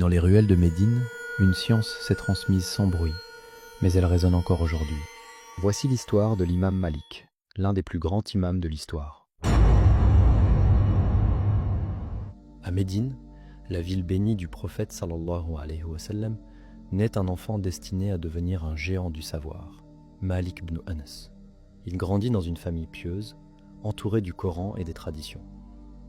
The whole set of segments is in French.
Dans les ruelles de Médine, une science s'est transmise sans bruit, mais elle résonne encore aujourd'hui. Voici l'histoire de l'imam Malik, l'un des plus grands imams de l'histoire. À Médine, la ville bénie du prophète sallallahu alayhi wa sallam, naît un enfant destiné à devenir un géant du savoir, Malik ibn Anas. Il grandit dans une famille pieuse, entouré du Coran et des traditions.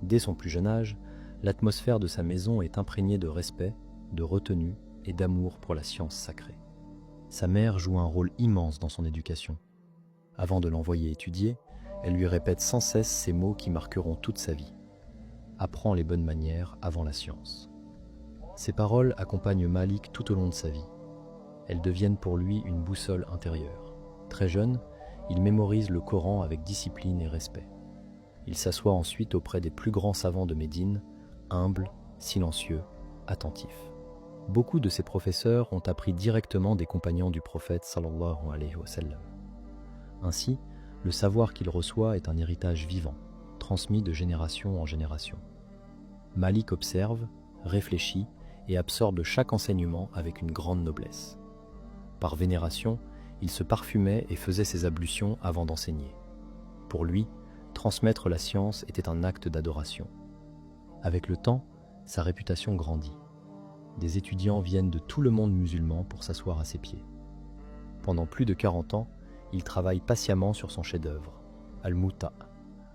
Dès son plus jeune âge, l'atmosphère de sa maison est imprégnée de respect, de retenue et d'amour pour la science sacrée. Sa mère joue un rôle immense dans son éducation. Avant de l'envoyer étudier, elle lui répète sans cesse ces mots qui marqueront toute sa vie. Apprends les bonnes manières avant la science. Ces paroles accompagnent Malik tout au long de sa vie. Elles deviennent pour lui une boussole intérieure. Très jeune, il mémorise le Coran avec discipline et respect. Il s'assoit ensuite auprès des plus grands savants de Médine, humble, silencieux, attentif. Beaucoup de ses professeurs ont appris directement des compagnons du prophète sallallahu alayhi wa sallam. Ainsi, le savoir qu'il reçoit est un héritage vivant, transmis de génération en génération. Malik observe, réfléchit et absorbe chaque enseignement avec une grande noblesse. Par vénération, il se parfumait et faisait ses ablutions avant d'enseigner. Pour lui, transmettre la science était un acte d'adoration. Avec le temps, sa réputation grandit. Des étudiants viennent de tout le monde musulman pour s'asseoir à ses pieds. Pendant plus de 40 ans, il travaille patiemment sur son chef-d'œuvre, Al-Muta,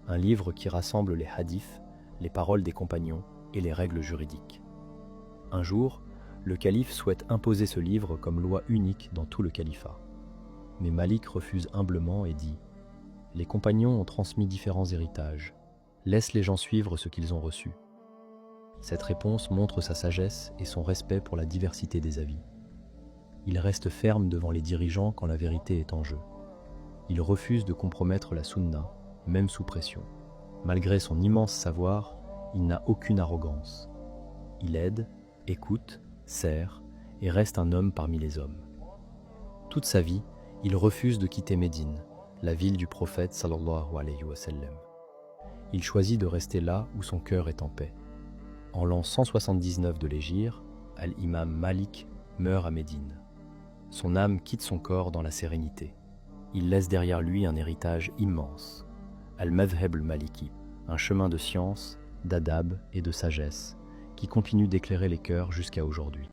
un livre qui rassemble les hadiths, les paroles des compagnons et les règles juridiques. Un jour, le calife souhaite imposer ce livre comme loi unique dans tout le califat. Mais Malik refuse humblement et dit « Les compagnons ont transmis différents héritages. Laisse les gens suivre ce qu'ils ont reçu. » Cette réponse montre sa sagesse et son respect pour la diversité des avis. Il reste ferme devant les dirigeants quand la vérité est en jeu. Il refuse de compromettre la sunna, même sous pression. Malgré son immense savoir, il n'a aucune arrogance. Il aide, écoute, sert et reste un homme parmi les hommes. Toute sa vie, il refuse de quitter Médine, la ville du prophète sallallahu alayhi wa sallam. Il choisit de rester là où son cœur est en paix. En l'an 179 de l'Hégire, Al-Imam Malik meurt à Médine. Son âme quitte son corps dans la sérénité. Il laisse derrière lui un héritage immense, Al-Madhhab al-Maliki, un chemin de science, d'adab et de sagesse qui continue d'éclairer les cœurs jusqu'à aujourd'hui.